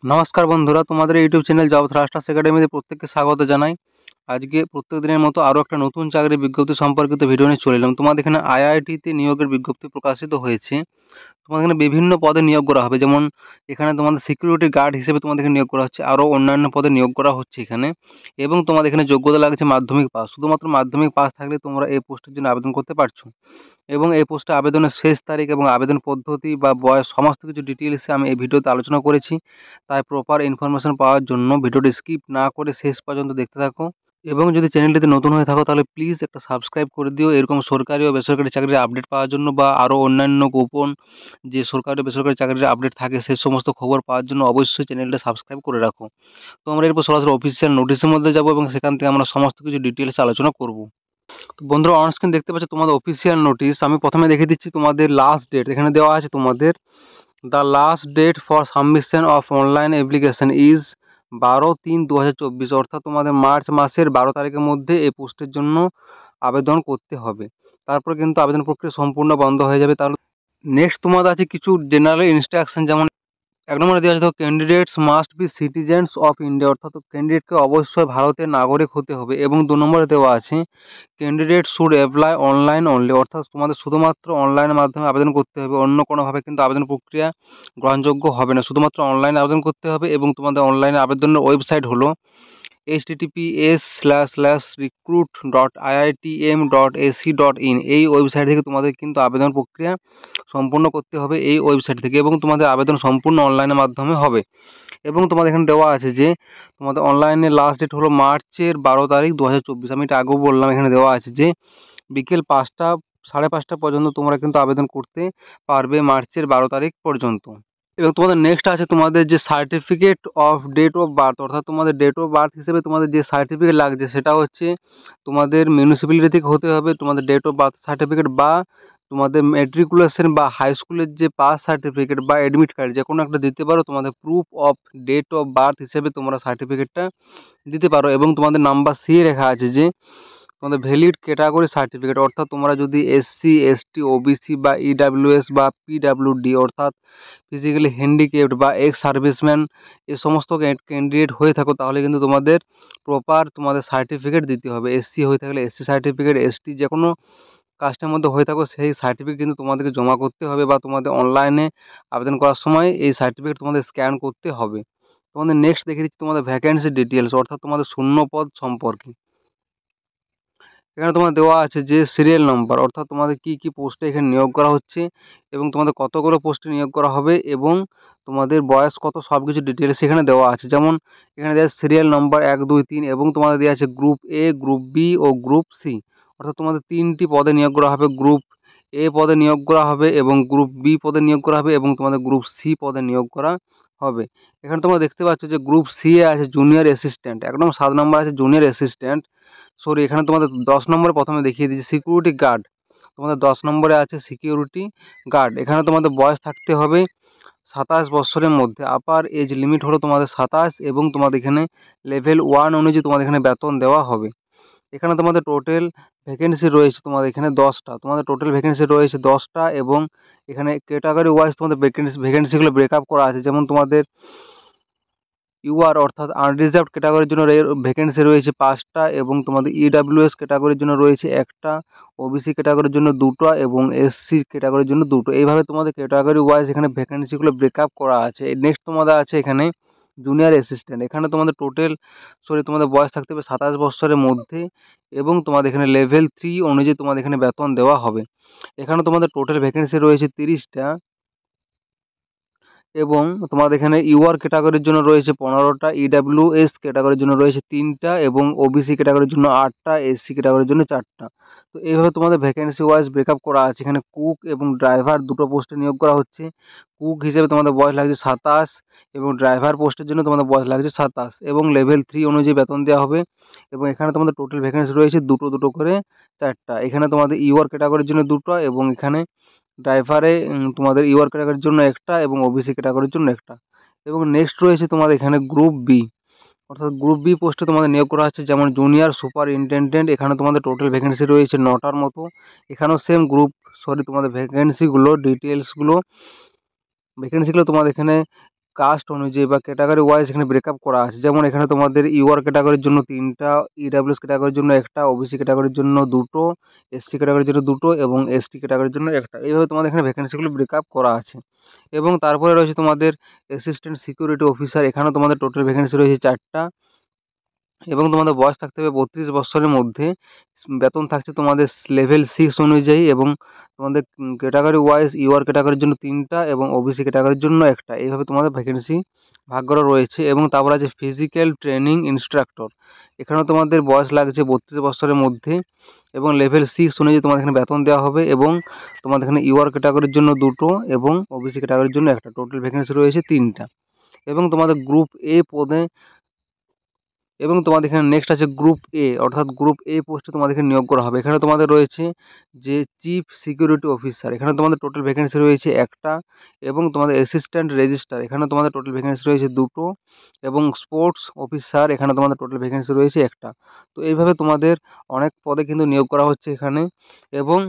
নমস্কার বন্ধুরা, তোমাদের ইউটিউব চ্যানেল জব থ্রাস্টার্স একাডেমিতে প্রত্যেককে স্বাগত জানাই। আজকে প্রত্যেক দিনের মতো আরও একটা নতুন চাকরির বিজ্ঞপ্তি সম্পর্কিত ভিডিও নিয়ে চলে এলাম। তোমাদের এখানে আইআইটিতে নিয়োগের বিজ্ঞপ্তি প্রকাশিত হয়েছে। তোমাদের এখানে বিভিন্ন পদে নিয়োগ করা হবে, যেমন এখানে তোমাদের সিকিউরিটি গার্ড হিসেবে তোমাদের এখানে নিয়োগ করা হচ্ছে, আরও অন্যান্য পদে নিয়োগ করা হচ্ছে এখানে। এবং তোমাদের এখানে যোগ্যতা লাগছে মাধ্যমিক পাস। শুধুমাত্র মাধ্যমিক পাস থাকলে তোমরা এই পোস্টের জন্য আবেদন করতে পারছো। এবং এই পোস্টে আবেদনের শেষ তারিখ এবং আবেদন পদ্ধতি বা বয়স সমস্ত কিছু ডিটেইলসে আমি এই ভিডিওতে আলোচনা করেছি। তাই প্রপার ইনফরমেশন পাওয়ার জন্য ভিডিওটি স্কিপ না করে শেষ পর্যন্ত দেখতে থাকো। এবং যদি চ্যানেলটিতে নতুন হয়ে থাকো তাহলে প্লিজ একটা সাবস্ক্রাইব করে দিও, এরকম সরকারি ও বেসরকারি চাকরির আপডেট পাওয়ার জন্য, বা আরও অন্যান্য গোপন যে সরকারি ও বেসরকারি চাকরির আপডেট থাকে সেই সমস্ত খবর পাওয়ার জন্য অবশ্যই চ্যানেলটা সাবস্ক্রাইব করে রাখো। তো আমরা এরপর সরাসরি অফিসিয়াল নোটিশের মধ্যে যাব এবং সেখান থেকে আমরা সমস্ত কিছু ডিটেলসে আলোচনা করব। তো বন্ধুরা, অন স্ক্রিন দেখতে পাচ্ছ তোমাদের অফিসিয়াল নোটিশ। আমি প্রথমে দেখিয়ে দিচ্ছি তোমাদের লাস্ট ডেট। এখানে দেওয়া আছে তোমাদের the last date for submission of online application is 12/3/2024, অর্থাৎ তোমাদের মার্চ মাসের 12 তারিখের মধ্যে এই পোস্টের জন্য আবেদন করতে হবে। তারপর কিন্তু আবেদন প্রক্রিয়া সম্পূর্ণ বন্ধ হয়ে যাবে। তাহলে নেক্সট তোমাদের আছে কিছু জেনারেল ইনস্ট্রাকশন। যেমন 1 নম্বরে দেওয়া আছে, candidates must be citizens of India, অর্থাৎ ক্যান্ডিডেটকে অবশ্যই ভারতের নাগরিক হতে হবে। এবং 2 নম্বরে দেওয়া আছে, candidate should apply online only, অর্থাৎ তোমাদের শুধুমাত্র অনলাইনের মাধ্যমে আবেদন করতে হবে, অন্য কোনোভাবে কিন্তু আবেদন প্রক্রিয়া গ্রহণযোগ্য হবে না, শুধুমাত্র অনলাইনে আবেদন করতে হবে। এবং তোমাদের অনলাইনে আবেদনের ওয়েবসাইট হলো https://recruit.iitm.ac.in। এই ওয়েবসাইট থেকে তোমাদের কিন্তু আবেদন প্রক্রিয়া সম্পূর্ণ করতে হবে এই ওয়েবসাইট থেকে, এবং তোমাদের আবেদন সম্পূর্ণ অনলাইনের মাধ্যমে হবে। এবং তোমাদের এখানে দেওয়া আছে যে তোমাদের অনলাইনে লাস্ট ডেট হলো মার্চের 12 তারিখ 2024। আমি এটা আগেও বললাম, এখানে দেওয়া আছে যে বিকেল 5টা 5:30 পর্যন্ত তোমরা কিন্তু আবেদন করতে পারবে মার্চের 12 তারিখ পর্যন্ত। এবং তোমাদের নেক্সট আছে তোমাদের যে certificate of date of birth, অর্থাৎ তোমাদের ডেট অফ বার্থ হিসেবে তোমাদের যে সার্টিফিকেট লাগছে সেটা হচ্ছে তোমাদের মিউনিসিপ্যালিটি থেকে হতে হবে। তোমাদের ডেট অফ বার্থ সার্টিফিকেট বা তোমাদের ম্যাট্রিকুলেশন বা হাই স্কুলের যে পাস সার্টিফিকেট বা অ্যাডমিট কার্ড যে কোনো একটা দিতে পারো। তোমাদের proof of date of birth হিসেবে তোমরা সার্টিফিকেটটা দিতে পারো। এবং তোমাদের নাম্বার সি লেখা আছে যে তোমাদের ভ্যালিড ক্যাটাগরি সার্টিফিকেট, অর্থাৎ তোমরা যদি এসসি এসটি ওবিসি বা ইডাব্লিউএস বা পিডাব্লিউডি অর্থাৎ ফিজিক্যালি হ্যান্ডিক্যাপড বা এক্স সার্ভিসম্যান এ সমস্ত ক্যান্ডিডেট হয়ে থাকো, তাহলে কিন্তু তোমাদের প্রপার তোমাদের সার্টিফিকেট দিতে হবে। এসসি হয়ে থাকলে এসসি সার্টিফিকেট, এসটি যে কোনো কাস্টের মধ্যে হয়ে থাকো সেই সার্টিফিকেট কিন্তু তোমাদেরকে জমা করতে হবে, বা তোমাদের অনলাইনে আবেদন করার সময় এই সার্টিফিকেট তোমাদের স্ক্যান করতে হবে। তোমাদের নেক্সট দেখে দিচ্ছি তোমাদের ভ্যাকেন্সি ডিটেলস, অর্থাৎ তোমাদের শূন্য পদ সম্পর্কে। এখানে তোমার দেওয়া আছে যে সিরিয়াল নাম্বার, অর্থাৎ তোমাদের কী কী পোস্টে এখানে নিয়োগ করা হচ্ছে এবং তোমাদের কতগুলো পোস্টে নিয়োগ করা হবে এবং তোমাদের বয়স কত, সব কিছু ডিটেলস এখানে দেওয়া আছে। যেমন এখানে দেওয়া সিরিয়াল নাম্বার 1 2 3, এবং তোমাদের দেওয়া আছে গ্রুপ এ, গ্রুপ বি ও গ্রুপ সি, অর্থাৎ তোমাদের 3টি পদে নিয়োগ করা হবে। গ্রুপ এ পদে নিয়োগ করা হবে এবং গ্রুপ বি পদে নিয়োগ করা হবে এবং তোমাদের গ্রুপ সি পদে নিয়োগ করা হবে। এখানে তোমরা দেখতে পাচ্ছ যে গ্রুপ সি এ আছে জুনিয়র অ্যাসিস্ট্যান্ট, একদম 7 নম্বর আছে জুনিয়র অ্যাসিস্ট্যান্ট। সরি, এখানে তোমাদের 10 নম্বরে প্রথমে দেখিয়ে দিচ্ছি সিকিউরিটি গার্ড। তোমাদের 10 নম্বরে আছে সিকিউরিটি গার্ড। এখানে তোমাদের বয়স থাকতে হবে 27 বছরের মধ্যে। আপার এজ লিমিট হলো তোমাদের 27, এবং তোমাদের এখানে লেভেল 1 অনুযায়ী তোমাদের এখানে বেতন দেওয়া হবে। এখানে তোমাদের টোটাল ভ্যাকেন্সি রয়েছে তোমাদের এখানে 10টা। তোমাদের টোটাল ভ্যাকেন্সি রয়েছে 10টা, এবং এখানে ক্যাটাগরি ওয়াইজ তোমাদের ভ্যাকেন্সিগুলো ব্রেকআপ করা আছে। যেমন তোমাদের ইউআর অর্থাৎ আনরিজার্ভড ক্যাটাগরির জন্য ভ্যাকেন্সি রয়েছে 5টা, এবং তোমাদের ইডাব্লিউএস ক্যাটাগরির জন্য রয়েছে 1টা, ওবিসি ক্যাটাগরির জন্য 2টো, এবং এসসি ক্যাটাগরির জন্য 2টো। এইভাবে তোমাদের ক্যাটাগরি ওয়াইজ এখানে ভ্যাকেন্সিগুলো ব্রেকআপ করা আছে। নেক্সট তোমাদের আছে এখানে জুনিয়র অ্যাসিস্ট্যান্ট। এখানে তোমাদের তোমাদের বয়স থাকতে হবে 27 বছরের মধ্যে, এবং তোমাদের এখানে লেভেল 3 অনুযায়ী তোমাদের এখানে বেতন দেওয়া হবে। এখানে তোমাদের টোটাল ভ্যাকেন্সি রয়েছে 30টা, এবং তোমাদের এখানে ইউআর ক্যাটাগরির জন্য রয়েছে 15টা, ইডাব্লিউএস ক্যাটাগরির জন্য রয়েছে 3টা, এবং ওবিসি ক্যাটাগরির জন্য 8টা, এসসি ক্যাটাগরির জন্য 4টা। তো এইভাবে তোমাদের ভ্যাকেন্সি ওয়াইজ ব্রেকআপ করা আছে। এখানে কুক এবং ড্রাইভার দুটো পোস্টে নিয়োগ করা হচ্ছে। কুক হিসেবে তোমাদের বয়স লাগছে 27, এবং ড্রাইভার পোস্টের জন্য তোমাদের বয়স লাগছে 27, এবং লেভেল 3 অনুযায়ী বেতন দেওয়া হবে। এবং এখানে তোমাদের টোটাল ভ্যাকেন্সি রয়েছে দুটো দুটো করে 4টা। এখানে তোমাদের ইউআর ক্যাটাগরির জন্য 2টো, এবং এখানে ড্রাইভারে তোমাদের ইউআর ক্যাটাগরির জন্য 1টা, এবং ওবিসি ক্যাটাগরির জন্য 1টা। এবং নেক্সট রয়েছে তোমাদের এখানে গ্রুপ বি, অর্থাৎ গ্রুপ বি পোস্টে তোমাদের নিয়োগ করা হচ্ছে। যেমন জুনিয়র সুপারিনটেনডেন্ট, এখানে তোমাদের টোটাল ভ্যাকেন্সি রয়েছে 9টার মতো। এখানেও সেম তোমাদের ভ্যাকেন্সিগুলো ডিটেলসগুলো ভ্যাকেন্সিগুলো তোমাদের এখানে কাস্ট অনুযায়ী বা ক্যাটাগরি ওয়াইজ এখানে ব্রেকআপ করা আছে। যেমন এখানে তোমাদের ইউআর ক্যাটাগরির জন্য 3টা, ইডাব্লিউএস ক্যাটাগরির জন্য 1টা, ওবিসি ক্যাটাগরির জন্য 2টো, এসসি ক্যাটাগরির জন্য 2টো এবং এসটি ক্যাটাগরির জন্য 1টা। এইভাবে তোমাদের এখানে ভ্যাকেন্সিগুলো ব্রেকআপ করা আছে। এবং তারপরে রয়েছে তোমাদের অ্যাসিস্ট্যান্ট সিকিউরিটি অফিসার, এখানেও তোমাদের টোটাল ভ্যাকেন্সি রয়েছে 4টা এবং তোমাদের বয়স থাকতে হবে 32 বছরের মধ্যে। বেতন থাকছে তোমাদের লেভেল 6 অনুযায়ী এবং তোমাদের ক্যাটাগরি ওয়াইজ ইউআর ক্যাটাগরির জন্য 3টা এবং ওবিসি ক্যাটাগরির জন্য 1টা। এইভাবে তোমাদের ভ্যাকেন্সি ভাগ করা রয়েছে। এবং তারপর আছে ফিজিক্যাল ট্রেনিং ইনস্ট্রাক্টর, এখানেও তোমাদের বয়স লাগছে 32 বছরের মধ্যে এবং লেভেল 6 অনুযায়ী তোমাদের এখানে বেতন দেওয়া হবে এবং তোমাদের এখানে ইউআর ক্যাটাগরির জন্য 2টো এবং ওবিসি ক্যাটাগরির জন্য 1টা। টোটাল ভ্যাকেন্সি রয়েছে 3টা। এবং তোমাদের গ্রুপ এ পদে এবং তোমাদের এখানে নেক্সট আছে গ্রুপ এ, অর্থাৎ গ্রুপ এ পোস্টে তোমাদের এখানে নিয়োগ করা হবে। এখানে তোমাদের রয়েছে যে চিফ সিকিউরিটি অফিসার, এখানে তোমাদের টোটাল ভ্যাকেন্সি রয়েছে 1টা এবং তোমাদের অ্যাসিস্ট্যান্ট রেজিস্ট্রার, এখানে তোমাদের টোটাল ভ্যাকেন্সি রয়েছে 2টো এবং স্পোর্টস অফিসার, এখানে তোমাদের টোটাল ভ্যাকেন্সি রয়েছে 1টা। তো এইভাবে তোমাদের অনেক পদে কিন্তু নিয়োগ করা হচ্ছে এখানে। এবং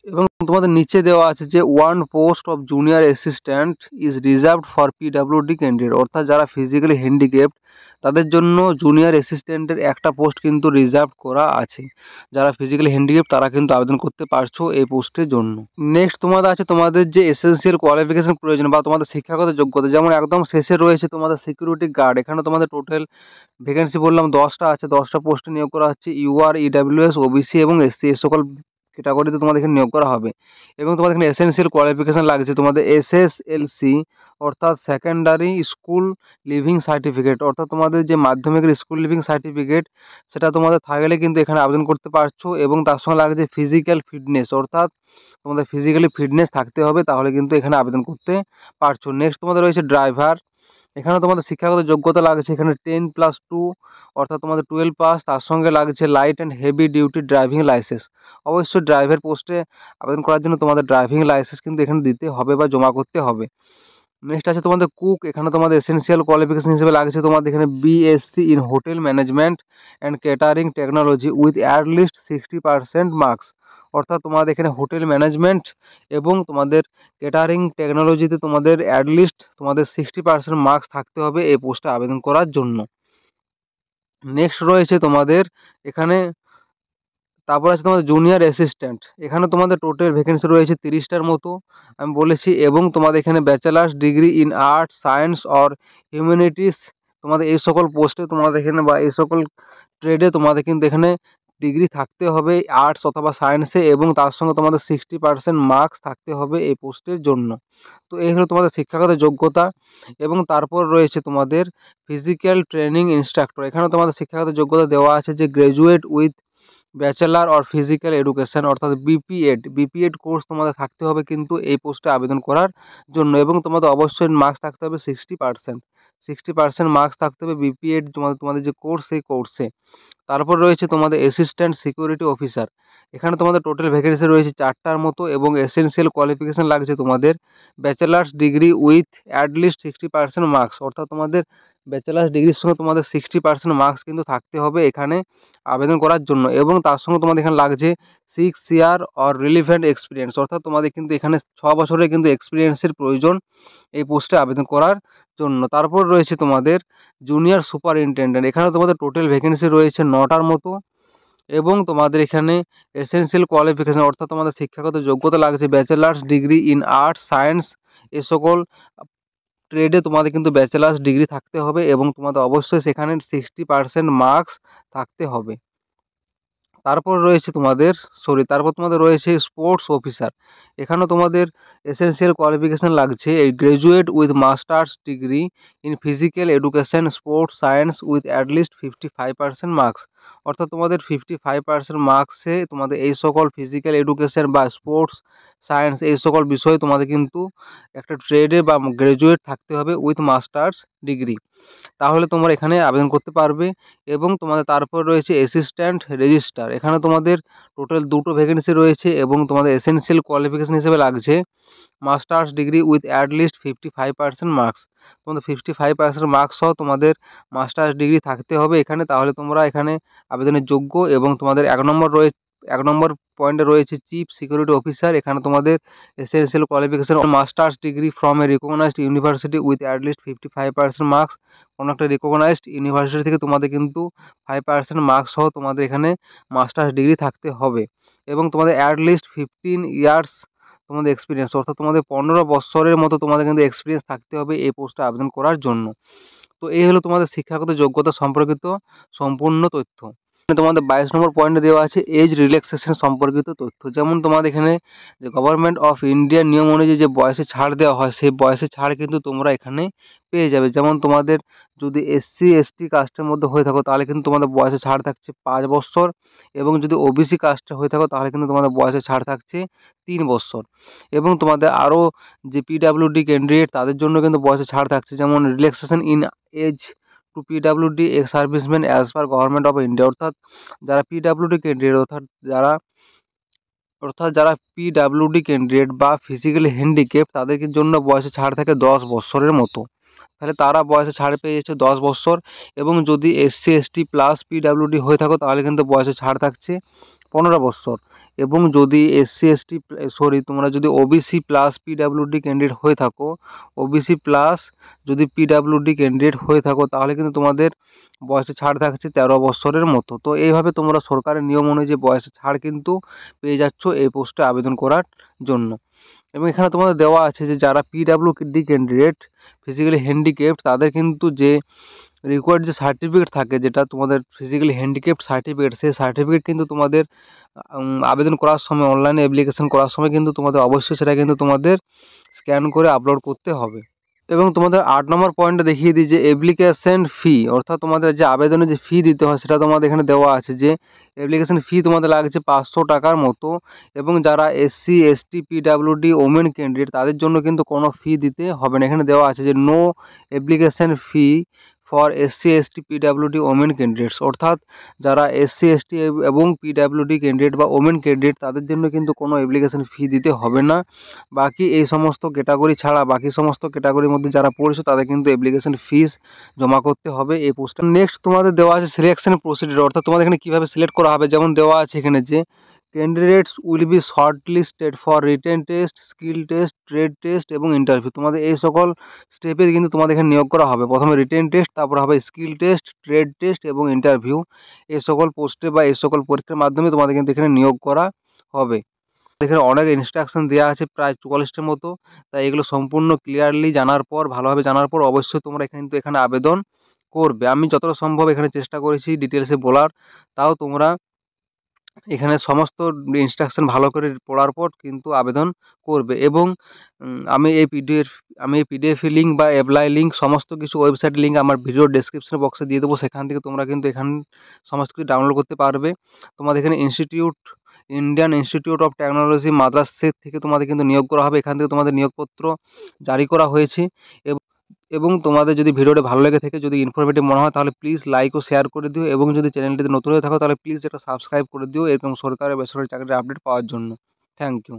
এবং তোমাদের নিচে দেওয়া আছে যে one post of junior assistant is reserved for PWD candidate, অর্থাৎ যারা ফিজিক্যালি হ্যান্ডিক্যাপড তাদের জন্য জুনিয়র অ্যাসিস্ট্যান্টের একটা পোস্ট কিন্তু রিজার্ভ করা আছে। যারা ফিজিক্যালি হ্যান্ডিক্যাপড তারা কিন্তু আবেদন করতে পারছো এই পোস্টের জন্য। নেক্সট তোমাদের আছে তোমাদের যে এসেনশিয়াল কোয়ালিফিকেশন প্রয়োজন বা তোমাদের শিক্ষাগত যোগ্যতা, যেমন একদম শেষে রয়েছে তোমাদের সিকিউরিটি গার্ড, এখানে তোমাদের টোটাল ভ্যাকেন্সি বললাম 10টা আছে, 10টা পোস্টে নিয়োগ করা হচ্ছে। ইউআর, ইডাব্লিউএস, ওবিসি এবং এসসি এই সকল ক্যাটাগরিতে তোমাদের এখানে নিয়োগ করা হবে। এবং তোমাদের এখানে এসেনশিয়াল কোয়ালিফিকেশান লাগছে তোমাদের এসএসএলসি, অর্থাৎ সেকেন্ডারি স্কুল লিভিং সার্টিফিকেট, অর্থাৎ তোমাদের যে মাধ্যমিকের স্কুল লিভিং সার্টিফিকেট সেটা তোমাদের থাকলে কিন্তু এখানে আবেদন করতে পারছো। এবং তার সঙ্গে লাগছে ফিজিক্যাল ফিটনেস, অর্থাৎ তোমাদের ফিজিক্যালি ফিটনেস থাকতে হবে, তাহলে কিন্তু এখানে আবেদন করতে পারছো। নেক্সট তোমাদের রয়েছে ড্রাইভার, এখানে তোমাদের শিক্ষাগত যোগ্যতা লাগছে এখানে 10+2, অর্থাৎ তোমাদের 12 পাস, তার সঙ্গে লাগছে light and heavy duty driving licence. অবশ্যই ড্রাইভার পোস্টে আবেদন করার জন্য তোমাদের ড্রাইভিং লাইসেন্স কিন্তু এখানে দিতে হবে বা জমা করতে হবে। নেক্সট আছে তোমাদের কুক, এখানে তোমাদের এসেনশিয়াল কোয়ালিফিকেশন হিসেবে লাগছে তোমাদের এখানে BSc in hotel management and catering technology with at least 60% marks, অর্থাৎ তোমাদের এখানে হোটেল ম্যানেজমেন্ট এবং তোমাদের ক্যাটারিং টেকনোলজিতে তোমাদের অ্যাটলিস্ট তোমাদের 60% মার্কস থাকতে হবে এই পোস্টে আবেদন করার জন্য। নেক্সট রয়েছে তোমাদের এখানে, তারপর আছে তোমাদের জুনিয়র অ্যাসিস্ট্যান্ট, এখানে তোমাদের টোটাল ভ্যাকেন্সি রয়েছে 30টার মতো আমি বলেছি। এবং তোমাদের এখানে bachelors degree in arts, science or humanities, তোমাদের এই সকল পোস্টে তোমাদের এখানে বা এই সকল ট্রেডে তোমাদের কিন্তু এখানে ডিগ্রি থাকতে হবে আর্টস অথবা সায়েন্সে এবং তার সঙ্গে তোমাদের 60% মার্কস থাকতে হবে এই পোস্টের জন্য। তো এই হলো তোমাদের শিক্ষাগত যোগ্যতা। এবং তারপর রয়েছে তোমাদের ফিজিক্যাল ট্রেনিং ইনস্ট্রাক্টর, এখানে তোমাদের শিক্ষাগত যোগ্যতা দেওয়া আছে যে graduate with bachelor or physical education, অর্থাৎ বিপিএড কোর্স তোমাদের থাকতে হবে কিন্তু এই পোস্টে আবেদন করার জন্য। এবং তোমাদের অবশ্যই মার্কস থাকতে হবে 60% মার্কস থাকতে হবে বিপিএড তোমাদের যে কোর্স সেই কোর্সে। তারপর রয়েছে তোমাদের অ্যাসিস্ট্যান্ট সিকিউরিটি অফিসার, এখানে তোমাদের টোটাল ভ্যাকেন্সি রয়েছে 4টার মতো এবং এসেনশিয়াল কোয়ালিফিকেশান লাগছে তোমাদের bachelors degree with at least 60% marks, অর্থাৎ তোমাদের ব্যাচেলার্স ডিগ্রির সঙ্গে তোমাদের 60% মার্কস কিন্তু থাকতে হবে এখানে আবেদন করার জন্য। এবং তার সঙ্গে তোমাদের এখানে লাগছে 6 ইয়ার অর রিলিভেন্ট এক্সপিরিয়েন্স, অর্থাৎ তোমাদের কিন্তু এখানে 6 বছরের কিন্তু এক্সপিরিয়েন্সের প্রয়োজন এই পোস্টে আবেদন করার জন্য। তারপর রয়েছে তোমাদের জুনিয়র সুপারিনটেনডেন্ট, এখানে তোমাদের টোটাল ভ্যাকেন্সি রয়েছে 9টার মতো এবং তোমাদের এখানে এসেনশিয়াল কোয়ালিফিকেশান, অর্থাৎ তোমাদের শিক্ষাগত যোগ্যতা লাগছে bachelor's degree in arts, science এ সকল ট্রেডে তোমাদের কিন্তু ব্যাচেলার্স ডিগ্রি থাকতে হবে এবং তোমাদের অবশ্যই সেখানে 60% মার্কস থাকতে হবে। তারপর তোমাদের রয়েছে স্পোর্টস অফিসার, এখানেও তোমাদের এসেনশিয়াল কোয়ালিফিকেশান লাগছে এই graduate with masters degree in physical education sports science with at list 55% marks, অর্থাৎ তোমাদের 55% মার্কসে তোমাদের এই সকল ফিজিক্যাল এডুকেশন বা স্পোর্টস সায়েন্স এই সকল বিষয়ে তোমাদের কিন্তু একটা ট্রেডে বা গ্র্যাজুয়েট থাকতে হবে উইথ মাস্টার্স ডিগ্রি, তাহলে তোমরা এখানে আবেদন করতে পারবে। এবং তোমাদের তারপর রয়েছে অ্যাসিস্ট্যান্ট রেজিস্ট্রার, এখানে তোমাদের টোটাল 2টো ভ্যাকেন্সি রয়েছে এবং তোমাদের এসেনশিয়াল কোয়ালিফিকেশান হিসেবে লাগছে masters degree with at list 55% marks, তোমাদের 55% মার্কস সহ তোমাদের মাস্টার্স ডিগ্রি থাকতে হবে এখানে, তাহলে তোমরা এখানে আবেদনের যোগ্য। এবং তোমাদের 1 নম্বর পয়েন্টে রয়েছে চিফ সিকিউরিটি অফিসার। এখানে তোমাদের essential qualification masters degree from a recognised university with at least 55% marks. কোনো একটা রিকগনাইজড ইউনিভার্সিটি থেকে তোমাদের কিন্তু 5% মার্কস সহ তোমাদের এখানে মাস্টার্স ডিগ্রি থাকতে হবে এবং তোমাদের অ্যাটলিস্ট 15 ইয়ার্স তোমাদের এক্সপিরিয়েন্স, অর্থাৎ তোমাদের 15 বছরের মতো তোমাদের কিন্তু এক্সপিরিয়েন্স থাকতে হবে এই পোস্টে আবেদন করার জন্য। তো এই হলো তোমাদের শিক্ষাগত যোগ্যতা সম্পর্কিত সম্পূর্ণ তথ্য। তোমাদের 22 নম্বর পয়েন্টে দেওয়া আছে এজ রিল্যাক্সেশন সম্পর্কিত তথ্য। যেমন তোমাদের এখানে যে গভর্নমেন্ট অফ ইন্ডিয়ার নিয়ম অনুযায়ী যে বয়সে ছাড় দেওয়া হয়, সেই বয়সে ছাড় কিন্তু তোমরা এখানে পেয়ে যাবে। যেমন তোমাদের যদি এসসি এসটি কাস্টের মধ্যে হয়ে থাকো তাহলে কিন্তু তোমাদের বয়সে ছাড় থাকছে 5 বছর, এবং যদি ওবিসি কাস্টে হয়ে থাকো তাহলে কিন্তু তোমাদের বয়সে ছাড় থাকছে 3 বছর। এবং তোমাদের আরও যে পিডাব্লিউডি ক্যান্ডিডেট তাদের জন্য কিন্তু বয়সে ছাড় থাকছে, যেমন relaxation in age to PWD ex serviceman as per government of India. অর্থাৎ যারা পিডাব্লিউডি ক্যান্ডিডেট অর্থাৎ যারা পিডাব্লিউডি ক্যান্ডিডেট বা ফিজিক্যালি হ্যান্ডিক্যাপ তাদের জন্য বয়সে ছাড় থাকে 10 বছরের মতো। তাহলে তারা বয়সে ছাড় পেয়ে যাচ্ছে 10 বছর। এবং যদি এসসি এসটি প্লাস পিডাব্লিউডি হয়ে থাকো তাহলে কিন্তু বয়সে ছাড় থাকছে 15 বছর। এবং যদি এসসি এসটি তোমরা যদি ওবিসি প্লাস পিডাব্লিউডি ক্যান্ডিডেট হয়ে থাকো, ওবিসি প্লাস যদি পিডাব্লিউডি ক্যান্ডিডেট হয়ে থাকো তাহলে কিন্তু তোমাদের বয়সে ছাড় থাকছে 13 বছরের মতো। তো এইভাবে তোমরা সরকারের নিয়ম অনুযায়ী বয়সে ছাড় কিন্তু পেয়ে যাচ্ছ এই পোস্টে আবেদন করার জন্য। এবং এখানে তোমাদের দেওয়া আছে যে যারা পিডাব্লিউডি ক্যান্ডিডেট ফিজিক্যালি হ্যান্ডিক্যাপড তাদের কিন্তু যে রিকোয়ার্ড যে সার্টিফিকেট থাকে, যেটা তোমাদের ফিজিক্যালি হ্যান্ডিক্যাপড সার্টিফিকেট, সেই সার্টিফিকেট কিন্তু তোমাদের আবেদন করার সময় অনলাইনে অ্যাপ্লিকেশন করার সময় কিন্তু তোমাদের অবশ্যই সেটা কিন্তু তোমাদের স্ক্যান করে আপলোড করতে হবে। এবং তোমাদের 8 নম্বর পয়েন্টে দেখিয়ে দিই যে অ্যাপ্লিকেশন ফি, অর্থাৎ তোমাদের যে আবেদনে যে ফি দিতে হয় সেটা তোমাদের এখানে দেওয়া আছে যে অ্যাপ্লিকেশন ফি তোমাদের লাগছে 500 টাকার মতো। এবং যারা SC ST PWD women candidate তাদের জন্য কিন্তু কোনো ফি দিতে হবে না। এখানে দেওয়া আছে যে no application fee for SC ST PWD women candidates. অর্থাৎ যারা এসসি এসটি এবং পিডাব্লিউডি ক্যান্ডিডেট বা ওমেন ক্যান্ডিডেট তাদের জন্য কিন্তু কোনো অ্যাপ্লিকেশন ফি দিতে হবে না। বাকি এই সমস্ত ক্যাটাগরি ছাড়া বাকি সমস্ত ক্যাটাগরির মধ্যে যারা পড়েছো তাদের কিন্তু অ্যাপ্লিকেশন ফিস জমা করতে হবে এই পোস্টে। নেক্সট তোমাদের দেওয়া আছে সিলেকশন প্রসিডিউর, অর্থাৎ তোমাদের এখানে কীভাবে সিলেক্ট করা হবে। যেমন দেওয়া আছে এখানে যে candidates will be short listed for written test, skill test, trade test এবং ইন্টারভিউ। তোমাদের এই সকল স্টেপে কিন্তু তোমাদের এখানে নিয়োগ করা হবে। প্রথমে রিটেন টেস্ট, তারপর হবে স্কিল টেস্ট, ট্রেড টেস্ট এবং ইন্টারভিউ। এই সকল পোস্টে বা এই সকল পরীক্ষার মাধ্যমে তোমাদের কিন্তু এখানে নিয়োগ করা হবে। এখানে অনেক ইনস্ট্রাকশন দেওয়া আছে প্রায় 44টার মতো। তাই এগুলো সম্পূর্ণ ক্লিয়ারলি জানার পর, ভালোভাবে জানার পর অবশ্যই তোমরা কিন্তু এখানে আবেদন করবে। আমি যতটা সম্ভব এখানে চেষ্টা করেছি ডিটেলসে বলার, তাও তোমরা এখানে সমস্ত ইনস্ট্রাকশন ভালো করে পড়ার পর কিন্তু আবেদন করবে। এবং আমি এই পিডিএফ লিঙ্ক বা অ্যাপ্লাই লিঙ্ক সমস্ত কিছু ওয়েবসাইট লিঙ্ক আমার ভিডিও ডেসক্রিপশন বক্সে দিয়ে দেবো। সেখান থেকে তোমরা কিন্তু এখানে সমস্ত কিছু ডাউনলোড করতে পারবে। তোমাদের এখানে ইন্ডিয়ান ইনস্টিটিউট অফ টেকনোলজি মাদ্রাসের থেকে তোমাদের কিন্তু নিয়োগ করা হবে। এখান থেকে তোমাদের নিয়োগপত্র জারি করা হয়েছে। এবং তোমাদের যদি ভিডিওটা ভালো লেগে থাকে, যদি ইনফরমেটিভ মনে হয় তাহলে প্লিজ লাইক ও শেয়ার করে দিও। এবং যদি চ্যানেলটিতে নতুন হয়ে থাকো তাহলে প্লিজ এটা সাবস্ক্রাইব করে দিও এরকম সরকারি বেসরকারি চাকরির আপডেট পাওয়ার জন্য। Thank you.